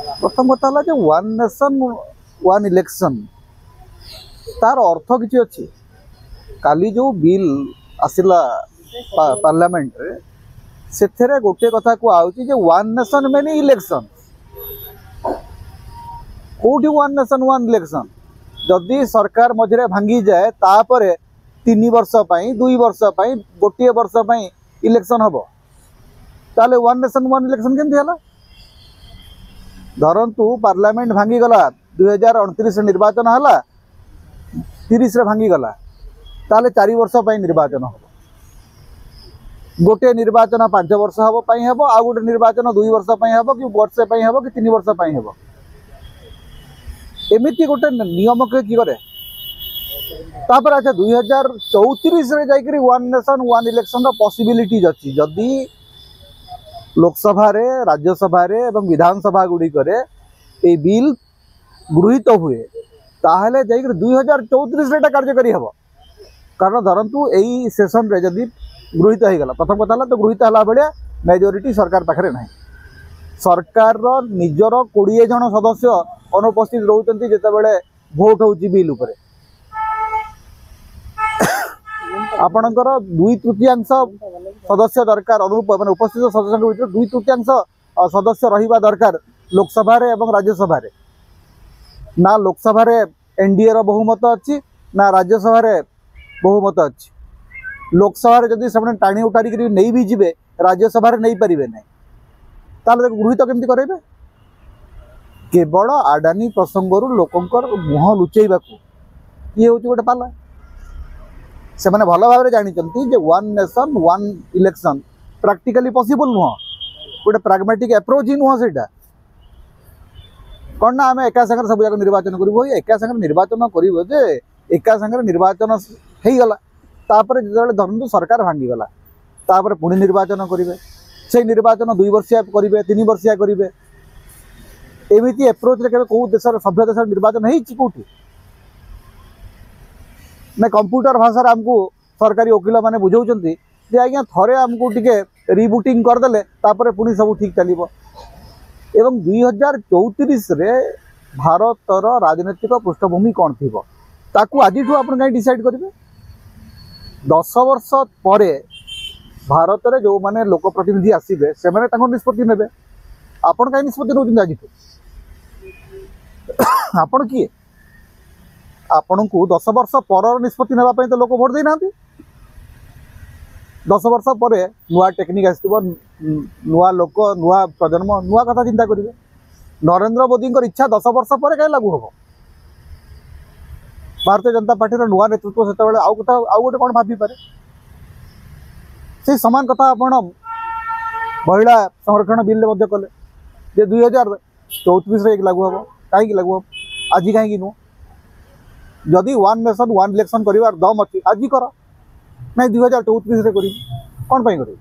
प्रथम कथा है वन नेशन वन इलेक्शन तार अर्थ किसी अच्छी काली जो बिल आसला पार्लियामेंट रे से गोटे कथा कहुची वन नेशन मेनी इलेक्शन कौटी वन नेशन वन इलेक्शन जदि सरकार मझे भांगी जाए तापर 3 वर्ष 2 वर्ष गोटे वर्ष इलेक्शन हम ताले वन नेशन वन इलेक्शन केमती है धरतु पार्लियामेंट भांगी गला 2029 निर्वाचन है 30 भांगी गला ताले 4 वर्ष निर्वाचन हम गोटे निर्वाचन 5 वर्ष हम आ गोटे निर्वाचन 2 वर्ष हम कि वर्षे हम कि 3 वर्ष हम एमती गोटे नियम कि करे तापर अच्छा 2034 जाकि one nation one election possibilities अच्छी जदि लोकसभा रे राज्यसभा रे एवं विधानसभा गुड़ी करे ए बिल गृहीत हुए ताहले जाकि 2034 रे कार्यकारी हम कारण धरतु यही सेशन रे जदि गृहीत हो गला प्रथम कथा तो गृहीत है भाया मेजोरिटी सरकार पाखे ना सरकार निजर 20 जन सदस्य अनुपस्थित रोचंती जितेबाला भोट हो बिल उपरे आपणकर 2/3 सदस्य दरकार अनुरूप मैंने उपस्थित सदस्य भर 2/3 सदस्य रहा दरकार लोकसभा रे एवं राज्यसभा रे ना लोकसभा रे एनडीए रो बहुमत अच्छी ना राज्यसभा रे बहुमत अच्छी लोकसभा रे जदि से टाणी उठारी नहीं भी जीवे राज्यसभा रे नहीं पारे ना ताले गृहीत केमती करेंगे केवल आडानी प्रसंग लोकंर मुह लुचेबा ये हूँ गोटे पाला से मैंने भल भाव जानते one nation one election practically possible नुह गोटे प्राग्मेटिक अप्रोच ही नुह से कौन ना आम एका सागर सब जगह निर्वाचन करूँ एका सागर निर्वाचन करे एका सागर निर्वाचन हो गला तापर जो धरतु सरकार भांगी गला तापर पुणी निर्वाचन करेंगे से निर्वाचन 2 वर्षिया करेंगे 3 वर्षिया करेंगे एमती एप्रोच रे कौ देश सभ्य देश निर्वाचन होती ना कंप्यूटर भाषा आमको सरकारी वकिल मैंने बुझाऊँ जे आज्ञा थरे आमको टिके रिबुटिंग करदे तापर पुणी सब ठीक चलो एवं 2034 रे भारतर राजनैतिक पृष्ठभूमि कौन थी ताकू आज आप कहीं डिसाइड करेंगे 10 वर्ष पर भारत में जो माने लोक प्रतिनिधि आसवे से निष्पत्ति ने आपण कहीं निष्पत्ति नौ आज आपण किए आपण को 10 वर्ष पर निष्पत्ति नापी तो लोक भोट देना 10 वर्ष पर नुआ टेक्निक आसो नुआ लोक नुआ प्रजन्म नुआ कथा चिंता करेंगे नरेंद्र मोदी इच्छा 10 वर्ष पर कहीं लागू हम भारतीय जनता पार्टी नुआ नेतृत्व से आउ गोटे कौन भाभी पारे से समान कथा आप महिला संरक्षण बिल कले जे 2034 लागू हम कहीं लागू हम आज कहीं नुह जदि वन नेशन वन इलेक्शन कर दम अच्छी आज कर नहीं 2034 कौन करी